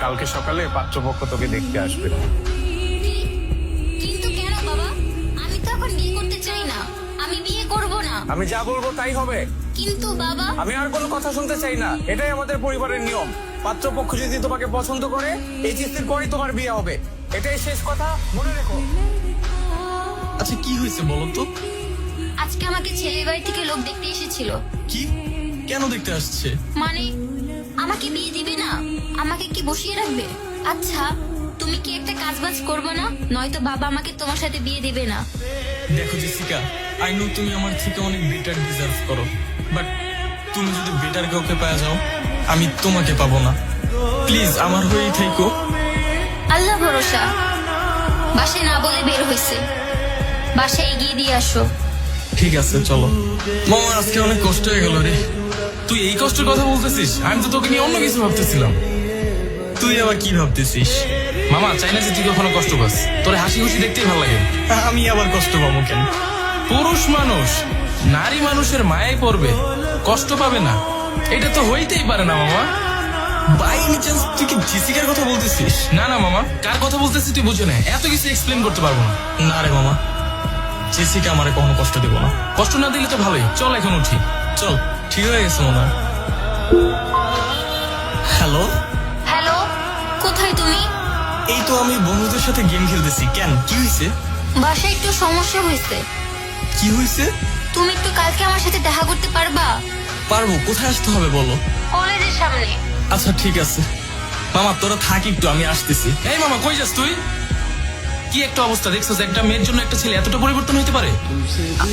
কালকে সকালে পাত্রপক্ষ তোকে দেখতে আসবে। কিন্তু কেন বাবা? আমি তো এখন বিয়ে করতে চাই না, আমি বিয়ে করব না। আমি যা বলবো তাই হবে। কিন্তু বাবা, আমি আর কোনো কথা শুনতে চাই না, এটাই আমাদের পরিবারের নিয়ম। পাত্রপক্ষ যদি তোমাকে পছন্দ করে এই চিঠির পরই তোমার বিয়ে হবে, এটাই শেষ কথা, মনে রেখো। আচ্ছা কি হয়েছে বলো তো? আজকে আমাকে ছেলের বাড়ি থেকে লোক দেখতে এসেছিল। কি? কেন দেখতে আসছে? মানে আমাকে বিয়ে দিবে না, আমাকে কি বসিয়ে রাখবে? আচ্ছা তুমি কি একটা কাজবাজ করবে না, নয়তো বাবা আমাকে তোমার সাথে বিয়ে দিবে না। দেখো জেসিকা, আই নো তুমি আমার থেকে অনেক বেটার ডিজার্ভ করো, বাট তুমি যদি বেটার কাউকে পাওয়া যাও আমি তোমাকে পাবো না। প্লিজ আমার হয়েই থেকো। আল্লাহ ভরসা। বাসায় না বলে বের হয়েছে, বাসায় এগিয়ে দিয়ে আসো। ঠিক আছে চলো। মামা আজকে অনেক কষ্ট হয়ে গেল রে। তুই এই কষ্টের কথা বলতেছিস? আমি তো তোকে নিয়ে অন্য কিছু ভাবতেছিলাম। তুই আবার কি ভাবতেছিস? মামা চাই না যে তুই কখনো কষ্ট পাস, তোর হাসি খুশি দেখতেই ভালো লাগে। আমি আবার কষ্ট পাবো কেন? পুরুষ মানুষ নারী মানুষের মায়ায় পড়বে, কষ্ট পাবে না, এটা তো হইতেই পারে না মামা। বাই এনি চান্স তুই কি জেসিকার কথা বলতেছিস? না না মামা, কার কথা বলতেছিস তুই বুঝে না, এত কিছু এক্সপ্লেন করতে পারবো না। না রে মামা, জেসিকা আমারে কখনো কষ্ট দেব না। কষ্ট না দিলে তো ভালোই, চল এখন উঠি। চল, ঠিক হয়ে গেছে মনে হয়। হ্যালো, হ্যালো, কোথায় তুমি? এই তো আমি বন্ধুদের সাথে গেম খেলতেছি। কেন, কি হয়েছে? বাসায় একটু সমস্যা হয়েছে। কি হয়েছে? তুমি একটু কালকে আমার সাথে দেখা করতে পারবা? পারবো, কোথায় আসতে হবে বলো? কলেজের সামনে। আচ্ছা ঠিক আছে মামা, তোরা থাক একটু, আমি আসতেছি। এই মামা কই যাস তুই? কি একটা অবস্থা দেখছিস, একটা মেয়ের জন্য একটা ছেলে এতটা পরিবর্তন হতে পারে?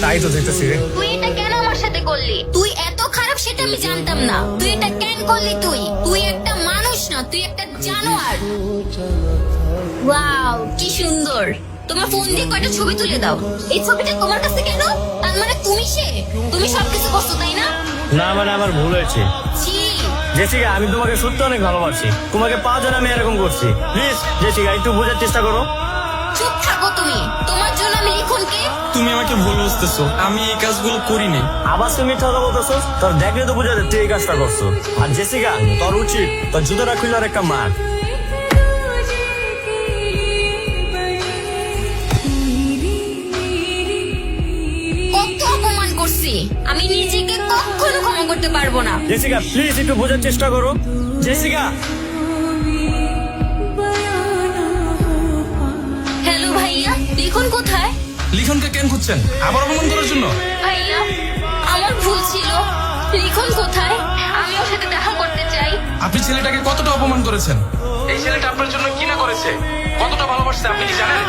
তাই তো দেখতেছি রে। তুই এটা কেন আমার সাথে করলি? তুই এত খারাপ সেটা আমি জানতাম না। তুই এটা কেন করলি? তুই একটা মানুষ না, তুই একটা জানোয়ার। ওয়াও কি সুন্দর। তোমার ফোন দিয়ে কয়টা ছবি তুলে দাও। এই ছবিটা তোমার কাছে কেন? তার মানে তুমি সবকিছু করছো তাই না? না মানে আমার ভুল হয়েছে ছি। জেসিকা, আমি তোমাকে সত্যি অনেক ভালোবাসি। তোমাকে পাওয়ার জন্য আমি এরকম করছি। প্লিজ জেসিকা, একটু বোঝার চেষ্টা করো। চুপ থাকো তুমি। তোমার জন্য আমি লিখনকে। তুমি আমাকে ভুল বুঝতেছো, আমি এই কাজগুলো করিনি। আবার তুমি মিথ্যা কথা বলতেছো? তোর দেখলে তো বোঝা যায় তুই এই কাজটা করছো। আর জেসিকা, তোর উচিত তোর জুতোটা খুলে আর একটা মার। কত অপমান করছি, আমি নিজেকে কখনো ক্ষমা করতে পারবো না। জেসিকা প্লিজ একটু বোঝার চেষ্টা করো। জেসিকা, হ্যালো ভাইয়া, লিখন কোথায়? লিখনকে কেন খুঁজছেন? আবার অপমান করার জন্য? ভাইয়া আমার ভুল ছিল। লিখন কোথায়? আমি ওর সাথে দেখা করতে চাই। আপনি ছেলেটাকে কতটা অপমান করেছেন? এই ছেলেটা আপনার জন্য কি না করেছে, কতটা ভালোবাসছে আপনি কি জানেন?